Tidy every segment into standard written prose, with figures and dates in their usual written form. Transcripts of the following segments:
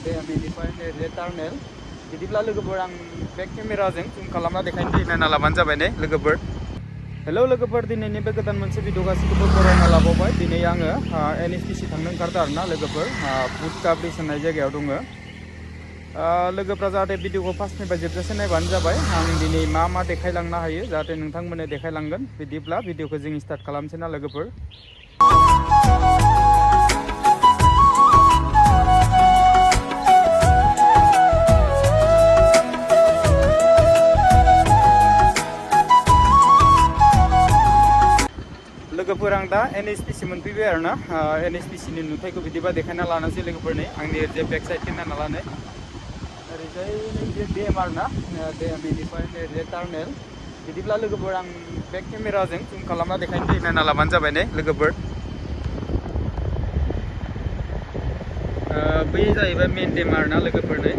बेनिफ्राय नैबे टार्नेल बिदिब्ला लोगोफोर आं बेक केमेराजों जुम खालामना देखायनो नायना लाबानो जाबाय ने लोगोफोर। हेलौ लोगोफोर, दिनैनि बे गोदान मोनसे भिडिअ गासिखौबो बरायना लाबावबाय। दिनै आङो NHPC थांनो ओंखारदों आरोना लोगोफोर, बुटका ब्रिज होननाय जायगायाव दङ। लोगोफ्रा जाहाथे भिडिअखौ फार्स्टनिफ्राय जोबजासे नायबानो जाबाय। आं दिनै मा देखायलांनो हायो जाहाथे नोंथांमोननो देखायलांगोन। बिदिब्ला भिडिअखौ जों स्टार्ट खालामसै ना लोगोफोर। लोगोफोर आं दा NHPC मोनफैबाय आरोना। NHPC नि नुथायखौ बिदिबा देखायना लानोसै लोगोफोरनि। आंनि ओरैजाय बेक साइडखौ नायना लानो। ओरैजाय नैबे डेम आरोना, डेम बेनिफ्राय नैबे टार्नेल। बिदिब्ला लोगोफोर आं बेक केमेराजों जुम खालामना देखायनो नायना लाबानो जाबाय ने लोगोफोर। बै जाहैबाय मेन डेम आरोना लोगोफोर। नै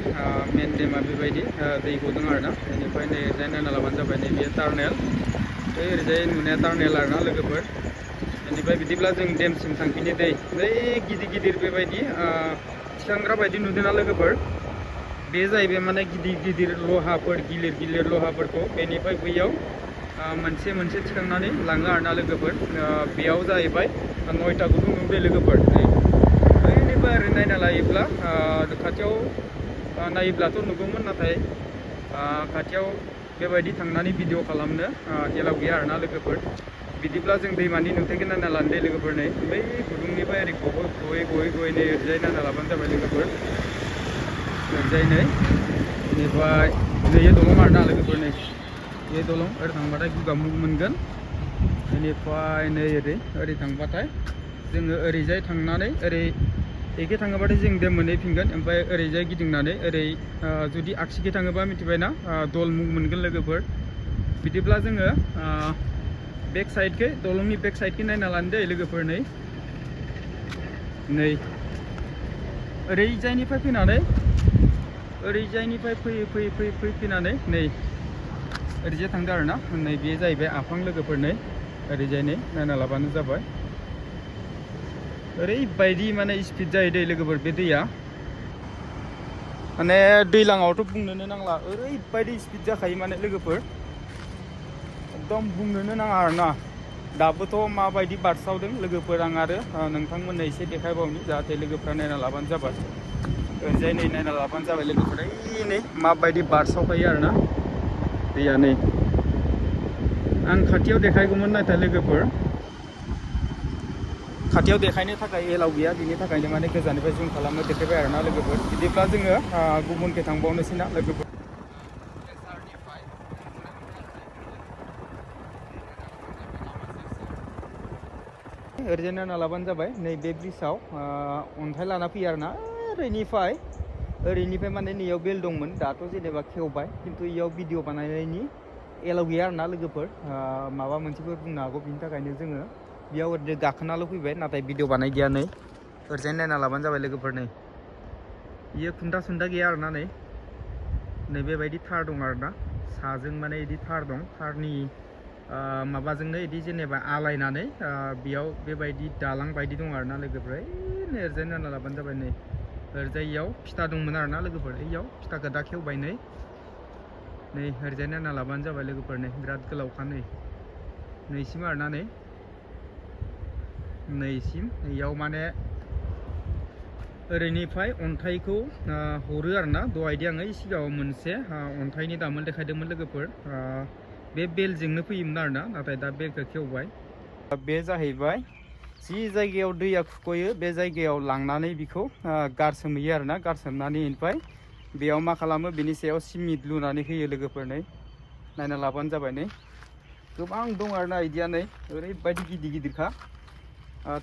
मेन डेमा बेबायदि दै गदों आरोना। बेनिफ्राय नै ओरैजाय नायना लाबानो जाबाय नैबे टार्नेल। बै ओरैजाय नुनाया टार्नेल आरोना लोगोफोर। बेनिफ्राय बिदिब्ला जों डेमसिम थांफिनो दै। बै गिदिर गिदिर बेबायदि थिखांग्रा बायदि नुदोंना लोगोफोर। बे जाहैबाय माने गिदिर गिदिर लहाफोर, गिलिर गिलिर लहाफोरखौ बेनिफ्राय बैयाव मोनसे मोनसे थिखांनानै लाङो आरोना लोगोफोर। बेयाव जाहैबाय 9टा गुदुं नुदों लोगोफोर। बैनिफ्राय ओरै नायना लायोब्ला खाथियाव नायोब्लाथ' नुगौमोन, नाथाय खाथियाव बेबायदि थांनानै भिडिअ खालामनो एलाव गैया आरोना लोगोफोर। बिदिब्ला जों दैमानि नुथायखौ नायना लानो दे लोगोफोर। नै बै गुदुंनिफ्राय ओरै गयै नै ओरैजाय नायना लाबानो जाबाय लोगोफोर। ओरैजाय नै बेनिफ्राय नै दलं आरोना लोगोफोर। नै बे दलं ओरै थांबाथाय गगामुख मोनगोन। बेनिफ्राय नै ओरै थांबाथाय जोङो ओरैजाय थांनानै ओरै एखे थाङोबाथाय जों डेम मोनहैफिनगोन। ओमफ्राय ओरैजाय गिदिंनानै ओरै जुदि आगसिखै थाङोबा मिथिबायना दलमुख मोनगोन लोगोफोर। बिदिब्ला जोङो बेक साइडखै, दलंनि बेक साइडखै नायना लानो दै लोगोफोर। नै ओरैजायनिफ्राय फैनानै ओरैजायनिफ्राय फैनानै नै ओरैजाय थांदो आरोना। नै बे जाहैबाय आफां लोगोफोर। नै ओरैजाय नै नायना लाबानो जाबाय। ओरैबायदि माने स्पिड जायो दै लोगोफोर बे दैया। माने दैज्लाङावथ' बुंनोनो नांला, ओरैबायदि स्पिड जाखायो माने लोगोफोर, एकदम बुंनोनो नाङा आरोना। दाबोथ' माबायदि बारस्रावदों लोगोफोर, आं आरो नोंथांमोननो एसे देखायबावनि जाहाथे लोगोफ्रा नायना लाबानो जाबाय। ओरैजाय नै नायना लाबानो जाबाय लोगोफोर। नै माबायदि बारस्रावखायो आरोना दैया। नै आं खाथियाव देखायगौमोन, नाथाय लोगोफोर खाथियाव देखायनो थाखाय एलाव गैया। बिनि थाखायनो माने गोजाननिफ्राय जुम खालामनो देखायबाय आरोना लोगोफोर। बिदिब्ला जोङो गुबुनखै थांबावनोसै ना लोगोफोर। ओरैजाय नायना लाबानो जाबाय। नै बे ब्रिजआव अन्थाइ लाना फैयो आरोना ओरैनिफ्राय माने नैयाव बेल दंमोन, दाथ' जेनेबा खेवबाय, खिन्थु इयाव भिडिअ बानायनायनि एलाव गैया आरोना लोगोफोर। माबा मोनसेफोर बुंनो हागौ, बिनि थाखायनो जोङो बेयाव ओरैनो गाखोनाल' फैबाय, नाथाय भिडिअ बानाय गैया। नै ओरैजाय नायना लाबानो जाबाय लोगोफोर। नै बियो खुन्था सुन्था गैया आरोना। नै बेबायदि थार दं आरोना, साजों माने बिदि थार दं। थारनि माबाजोंनो बिदि जेनेबा आलायनानै बेयाव बेबायदि दालां बायदि दं आरोना लोगोफोर। नै ओरैजाय नायना लाबानो जाबाय। नै ओरैजाय इयाव फिथा दंमोन आरोना लोगोफोर। इयाव फिथाखौ दा खेवबाय। नै ओरैजाय नायना लाबानो जाबाय लोगोफोर। नै बिराद गोलावखा। नैसिम आरोना। नैसिम इयाव माने ओरैनिफ्राय अन्थाइखौ हरो आरोना। दहायदि आङो सिगाङाव मोनसे अन्थाइनि दामोल देखायदोंमोन लोगोफोर। बे बेलजोंनो फैयोमोन आरोना, नाथाय दा बेलखौ खेवबाय। बे जाहैबाय जि जायगायाव दैया खुरख'यो, बे जायगायाव लांनानै बेखौ गारसोमहैयो आरोना। गारसोमनानै ओमफ्राय बेयाव मा खालामो, बिनि सायाव सिमेन्ट लुनानै होयो लोगोफोर। नै नायना लाबानो जाबाय। नै गोबां दं आरोना इदिया। नै ओरैबायदि गिदिर गिदिरखा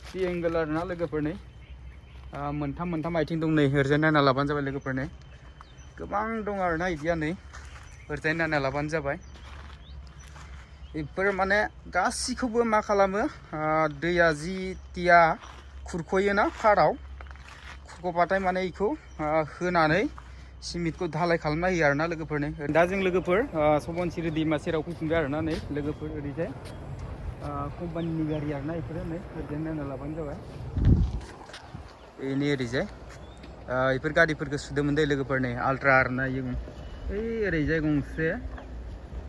ट्रिएंगोल आरोना लोगोफोर। नै मोनथाम आथिं दं। नै ओरैजाय नायना लाबानो जाबाय लोगोफोर। नै गोबां दं आरोना इदिया। नै ओरैजाय नायना लाबानो जाबाय। बेफोर माने गासिखौबो मा खालामो, दैया जिथिया खुरख'योना फाराव, खुरख'बाथाय माने बेखौ होनानै सिमेन्टखौ धालाय खालामना होयो आरोना लोगोफोर। नै दा जों लोगोफोर सबनसिरि दैमा सेराव फैफिनबाय आरोना। नै लोगोफोर ओरैजाय कम्पानिनि गारि आरोना बेफोरो। नै ओरैजाय नायना लाबानो जाबाय। बेनि ओरैजाय बेफोर गारिफोरखौ सुदोंमोन दै लोगोफोर नै आल्ट्रा आरोना इयो ओरैजाय गंसे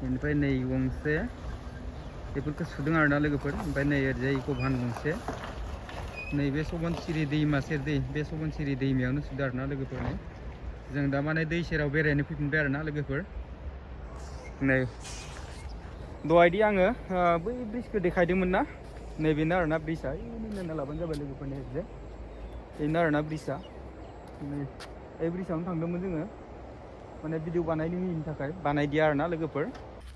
बेनिफ्राय नै गंसे बेफोरखौ सुदों आरोना लोगोफोर ओमफ्राय नै ओरैजाय गभान गंसे नैबे सबनसिरि दैमा सेर बे सबनसिरि दैमायावनो सुदों आरोना लोगोफोर नै जों दा माने दै सेराव बेरायनो फैफिनबाय आरोना लोगोफोर नै दहायदि आङो बै ब्रिजखौ देखायदोंमोन ना नैबेनो आरोना ब्रिजआ नायना लाबानो जाबाय लोगोफोरनि ओरैजाय बेनो आरोना ब्रिजआ नै बे ब्रिजआवनो थांदोंमोन जोङो माने भिडिअ बानायनो होयिनि थाखाय बानायदिया आरोना लोगोफोर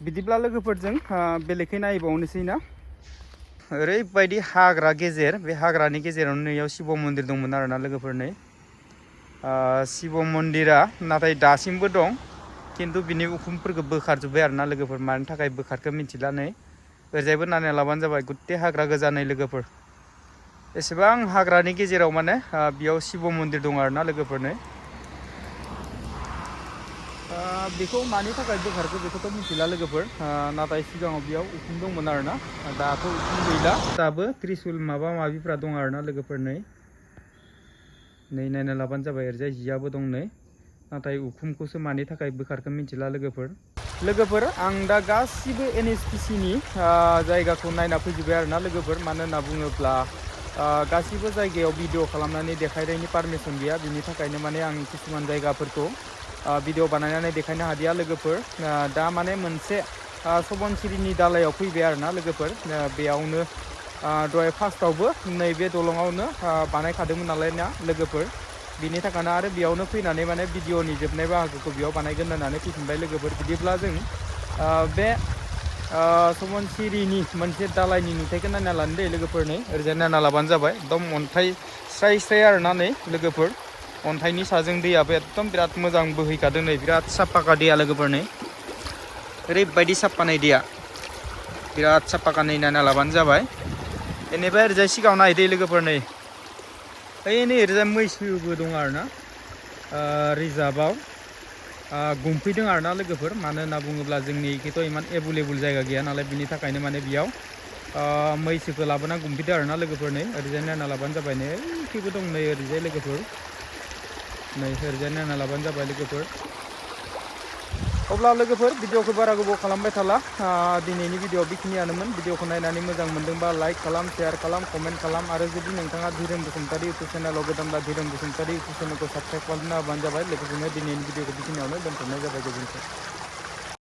बिदिब्ला लोगोफोरजों बेलेगखै नायबावनोसै ना ओरैबायदि हाग्रा गेजेर बे हाग्रानि गेजेरावनो नैयाव शिव मन्दिर दंमोन आरोना लोगोफोर नै शिव मन्दिरा नाथाय दासिमबो दं खिन्थु बिनि उखुमफोरखौ बोखारजोब्बाय आरोना लोगोफोर मानि थाखाय बोखारखो मिथिला नै ओरैजायबो नायना लाबानो जाबाय गुथे हाग्रा गोजा नै लोगोफोर एसेबां हाग्रानि गेजेराव माने बेयाव शिव मन्दिर दं आरोना लोगोफोर नै बेखौ मानि थाखाय बोखारखो बेखौथ' मिथिला लोगोफोर नाथाय सिगाङाव बेयाव उखुम दंमोन आरोना दाथ' उखुम गैला दाबो त्रिशुल माबा माबिफ्रा दं आरोना लोगोफोर नै नायना लाबानो जाबाय ओरैजाय जियाबो दं नै नाथाय उखुमखौसो मानि थाखाय बोखारखो मिथिला लोगोफोर आं दा गासिबो NHPC नि जायगाखौ नायना फैजोब्बाय आरोना लोगोफोर मानो होनना बुङोब्ला गासिबो जायगायाव भिडिअ खालामनानै देखायनायनि पारमिसन गैया बिनि थाखायनो माने आं किसुमान जायगाफोरखौ भिडिअ बानायनानै देखायनो हादिया लोगोफोर दा माने मोनसे सबनसिरिनि दालायाव फैबाय आरोना लोगोफोर बेयावनो दहाय फार्स्टआवबो नैबे दलङावनो बानायखादोंमोन नालाय ना लोगोफोर बिनि थाखायनो आरो बेयावनो फैनानै माने भिडिअनि जोबनाय बाहागोखौ बेयाव बानायगोन होननानै फैफिनबाय लोगोफोर बिदिब्ला जों बे सबनसिरिनि मोनसे दालायनि नुथायखौ नायना लानो दै लोगोफोर नै ओरैजाय नायना लाबानो जाबाय एकदम अन्थाइ स्राय स्राय आरोना नै लोगोफोर अन्थाइनि साजों दैयाबो एकदम बिराद मोजां बोहैखादों नै बिराद साफाखा दैया लोगोफोर नै ओरैबायदि साफा नै दैया बिराद साफाखा नै नायना लाबानो जाबाय बेनिफ्राय ओरैजाय सिगाङाव नायदो लोगोफोर नै नै ओरैजाय मैसोबो दं आरोना रिजार्भआव गुमफैदों आरोना लोगोफोर मानो होनना बुङोब्ला जोंनि एखेथ' इमान एभेलेबल जायगा गैया नालाय बिनि थाखायनो माने बेयाव मैसोखौ लाबोना गुमफैदों आरोना लोगोफोर नै ओरैजाय नायना लाबानो जाबाय नै ओइथिंबो दं नै ओरैजाय लोगोफोर नै ओरैजाय नायना लाबानो जाबाय लोगोफोर अब्ला लोगोफोर भिडिअखौ बारा गोबाव खालामबाय थाला दिनैनि भिडिअ बेखिनियानोमोन भिडिअखौ नायनानै मोजां मोनदोंबा लाइक खालाम शेयार खालाम कमेन्ट खालाम आरो जुदि नोंथाङा धीरेन बसुमतारी इउटुब चेनेलाव गोदानब्ला धीरेन बसुमतारी इउटुब चेनेलखौ साबस्क्राइब खालामना होबानो जाबाय लोगोसेनो दिनैनि भिडिअखौ बेखिनियावनो दोनथ'नाय जाबाय गोजोन्थों।